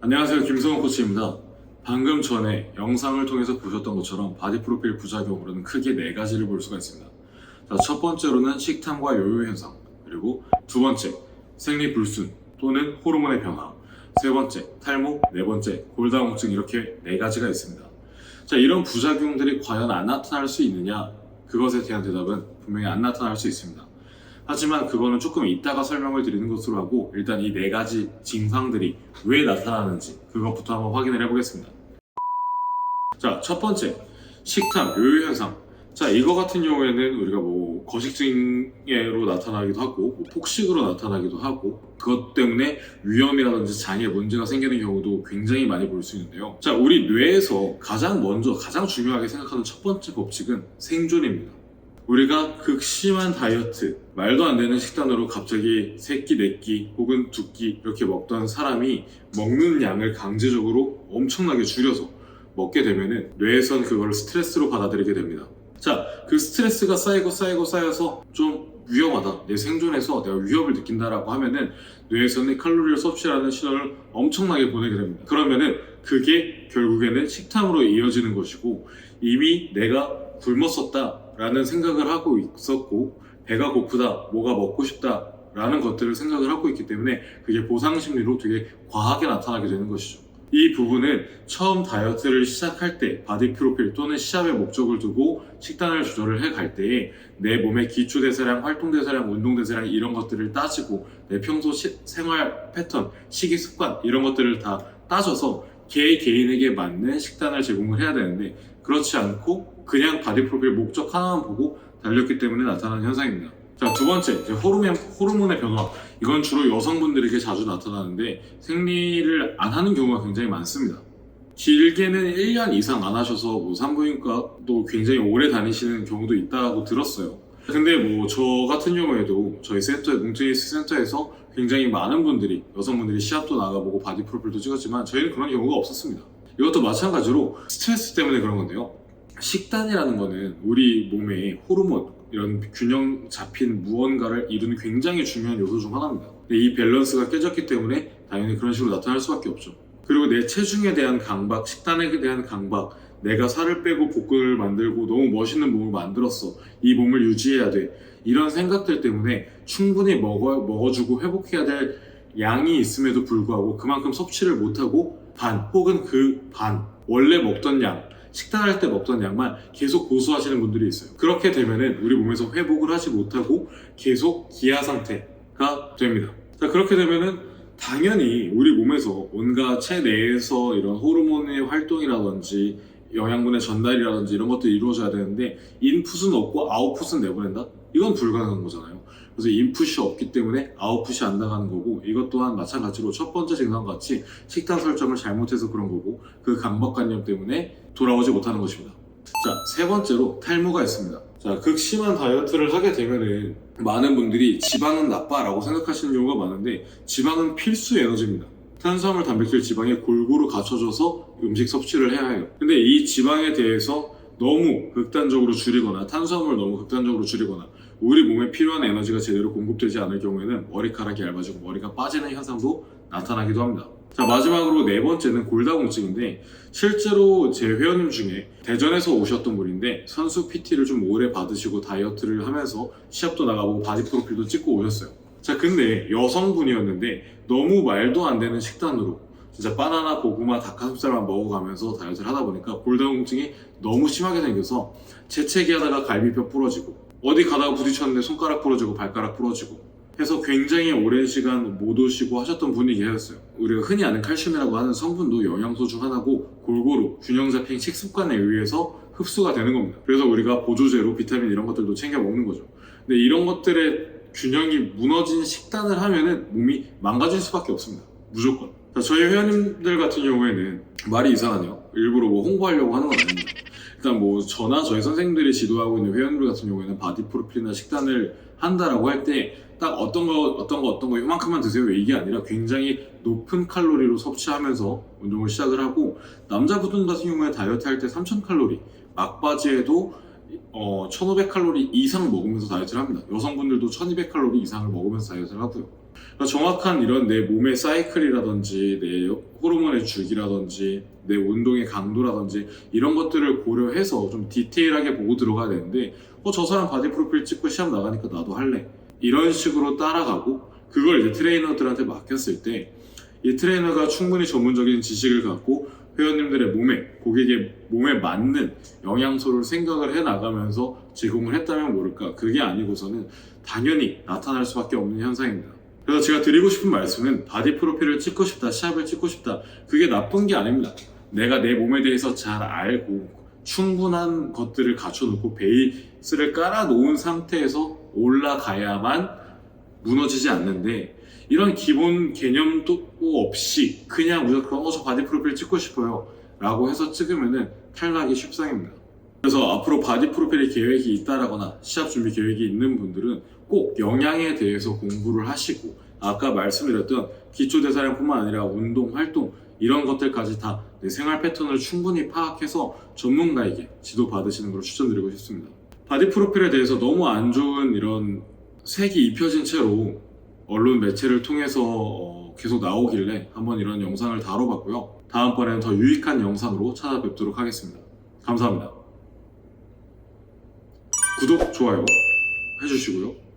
안녕하세요, 김성훈 코치입니다. 방금 전에 영상을 통해서 보셨던 것처럼 바디 프로필 부작용으로는 크게 네 가지를 볼 수가 있습니다. 자, 첫 번째로는 식탐과 요요 현상, 그리고 두 번째 생리 불순 또는 호르몬의 변화, 세 번째 탈모, 네 번째 골다공증, 이렇게 네 가지가 있습니다. 자, 이런 부작용들이 과연 안 나타날 수 있느냐? 그것에 대한 대답은 분명히 안 나타날 수 있습니다. 하지만 그거는 조금 이따가 설명을 드리는 것으로 하고, 일단 이 네 가지 증상들이 왜 나타나는지 그것부터 한번 확인을 해보겠습니다. 자, 첫 번째, 식탐, 요요 현상. 자, 이거 같은 경우에는 우리가 뭐 거식증으로 나타나기도 하고, 뭐 폭식으로 나타나기도 하고, 그것 때문에 위염이라든지 장에 문제가 생기는 경우도 굉장히 많이 볼 수 있는데요. 자, 우리 뇌에서 가장 중요하게 생각하는 첫 번째 법칙은 생존입니다. 우리가 극심한 다이어트, 말도 안 되는 식단으로 갑자기 3끼, 4끼 혹은 2끼 이렇게 먹던 사람이 먹는 양을 강제적으로 엄청나게 줄여서 먹게 되면은 뇌에선 그걸 스트레스로 받아들이게 됩니다. 자, 그 스트레스가 쌓여서 좀 위험하다, 내 생존에서 내가 위협을 느낀다라고 하면은 뇌에서는 칼로리를 섭취하는 신호를 엄청나게 보내게 됩니다. 그러면은 그게 결국에는 식탐으로 이어지는 것이고, 이미 내가 굶었었다 라는 생각을 하고 있었고, 배가 고프다, 뭐가 먹고 싶다 라는 것들을 생각을 하고 있기 때문에 그게 보상심리로 되게 과하게 나타나게 되는 것이죠. 이 부분은 처음 다이어트를 시작할 때 바디 프로필 또는 시합의 목적을 두고 식단을 조절을 해갈 때에 내 몸의 기초대사량, 활동대사량, 운동대사량 이런 것들을 따지고 내 평소 생활 패턴, 식이습관 이런 것들을 다 따져서 개인에게 맞는 식단을 제공을 해야 되는데, 그렇지 않고 그냥 바디 프로필 목적 하나만 보고 달렸기 때문에 나타나는 현상입니다. 자, 두 번째, 이제 호르몬의 변화. 이건 주로 여성분들에게 자주 나타나는데 생리를 안 하는 경우가 굉장히 많습니다. 길게는 1년 이상 안 하셔서 뭐 산부인과도 굉장히 오래 다니시는 경우도 있다고 들었어요. 근데 뭐 저 같은 경우에도 저희 센터에, 뭉테니스 센터에서 굉장히 많은 분들이, 여성분들이 시합도 나가보고 바디 프로필도 찍었지만 저희는 그런 경우가 없었습니다. 이것도 마찬가지로 스트레스 때문에 그런 건데요. 식단이라는 거는 우리 몸의 호르몬, 이런 균형 잡힌 무언가를 이루는 굉장히 중요한 요소 중 하나입니다. 근데 이 밸런스가 깨졌기 때문에 당연히 그런 식으로 나타날 수밖에 없죠. 그리고 내 체중에 대한 강박, 식단에 대한 강박, 내가 살을 빼고 복근을 만들고 너무 멋있는 몸을 만들었어, 이 몸을 유지해야 돼, 이런 생각들 때문에 충분히 먹어주고 회복해야 될 양이 있음에도 불구하고 그만큼 섭취를 못하고 반 혹은 그 반, 원래 먹던 양, 식단할 때 먹던 양만 계속 고수하시는 분들이 있어요. 그렇게 되면은 우리 몸에서 회복을 하지 못하고 계속 기아 상태가 됩니다. 자, 그렇게 되면은 당연히 우리 몸에서 온갖 체내에서 이런 호르몬의 활동이라든지 영양분의 전달이라든지 이런 것들이 이루어져야 되는데, 인풋은 없고 아웃풋은 내보낸다? 이건 불가능한 거잖아요. 그래서 인풋이 없기 때문에 아웃풋이 안 나가는 거고, 이것 또한 마찬가지로 첫 번째 증상과 같이 식단 설정을 잘못해서 그런 거고, 그 강박관념 때문에 돌아오지 못하는 것입니다. 자, 세 번째로 탈모가 있습니다. 자, 극심한 다이어트를 하게 되면은 많은 분들이 지방은 나빠라고 생각하시는 경우가 많은데, 지방은 필수 에너지입니다. 탄수화물, 단백질, 지방이 골고루 갖춰져서 음식 섭취를 해야 해요. 근데 이 지방에 대해서 너무 극단적으로 줄이거나 탄수화물을 너무 극단적으로 줄이거나 우리 몸에 필요한 에너지가 제대로 공급되지 않을 경우에는 머리카락이 얇아지고 머리가 빠지는 현상도 나타나기도 합니다. 자, 마지막으로 네 번째는 골다공증인데, 실제로 제 회원님 중에 대전에서 오셨던 분인데 선수 PT를 좀 오래 받으시고 다이어트를 하면서 시합도 나가보고 바디 프로필도 찍고 오셨어요. 자, 근데 여성분이었는데 너무 말도 안 되는 식단으로 진짜 바나나, 고구마, 닭가슴살만 먹어가면서 다이어트를 하다 보니까 골다공증이 너무 심하게 생겨서 재채기 하다가 갈비뼈 부러지고, 어디 가다가 부딪혔는데 손가락 부러지고 발가락 부러지고 해서 굉장히 오랜 시간 못 오시고 하셨던 분이 계셨어요. 우리가 흔히 아는 칼슘이라고 하는 성분도 영양소 중 하나고 골고루 균형 잡힌 식습관에 의해서 흡수가 되는 겁니다. 그래서 우리가 보조제로 비타민 이런 것들도 챙겨 먹는 거죠. 근데 이런 것들의 균형이 무너진 식단을 하면은 몸이 망가질 수밖에 없습니다. 무조건. 자, 저희 회원님들 같은 경우에는 말이 이상하네요. 일부러 뭐 홍보하려고 하는 건 아닙니다. 일단 뭐 저나 저희 선생님들이 지도하고 있는 회원들 같은 경우에는 바디 프로필이나 식단을 한다라고 할 때 딱 어떤 거 요만큼만 드세요, 이게 아니라 굉장히 높은 칼로리로 섭취하면서 운동을 시작을 하고, 남자분들 같은 경우에 다이어트 할 때 3000칼로리, 막바지에도 1500칼로리 이상 먹으면서 다이어트를 합니다. 여성분들도 1200칼로리 이상을 먹으면서 다이어트를 하고요. 그러니까 정확한 이런 내 몸의 사이클이라든지 내 호르몬의 주기라든지 내 운동의 강도라든지 이런 것들을 고려해서 좀 디테일하게 보고 들어가야 되는데 저 사람 바디 프로필 찍고 시합 나가니까 나도 할래 이런 식으로 따라가고 그걸 이제 트레이너들한테 맡겼을 때 이 트레이너가 충분히 전문적인 지식을 갖고 회원님들의 몸에, 고객의 몸에 맞는 영양소를 생각을 해 나가면서 제공을 했다면 모를까. 그게 아니고서는 당연히 나타날 수밖에 없는 현상입니다. 그래서 제가 드리고 싶은 말씀은 바디 프로필을 찍고 싶다, 시합을 찍고 싶다. 그게 나쁜 게 아닙니다. 내가 내 몸에 대해서 잘 알고 충분한 것들을 갖춰놓고 베이스를 깔아놓은 상태에서 올라가야만 무너지지 않는데 이런 기본 개념도 없이 그냥 무조건 저 바디 프로필 찍고 싶어요 라고 해서 찍으면은 탈락이 쉽상입니다. 그래서 앞으로 바디 프로필 계획이 있다라거나 시합 준비 계획이 있는 분들은 꼭 영양에 대해서 공부를 하시고 아까 말씀드렸던 기초대사량뿐만 아니라 운동, 활동 이런 것들까지 다 내 생활 패턴을 충분히 파악해서 전문가에게 지도 받으시는 걸 추천드리고 싶습니다. 바디 프로필에 대해서 너무 안 좋은 이런 색이 입혀진 채로 언론 매체를 통해서 계속 나오길래 한번 이런 영상을 다뤄봤고요. 다음번에는 더 유익한 영상으로 찾아뵙도록 하겠습니다. 감사합니다. 구독, 좋아요 해주시고요.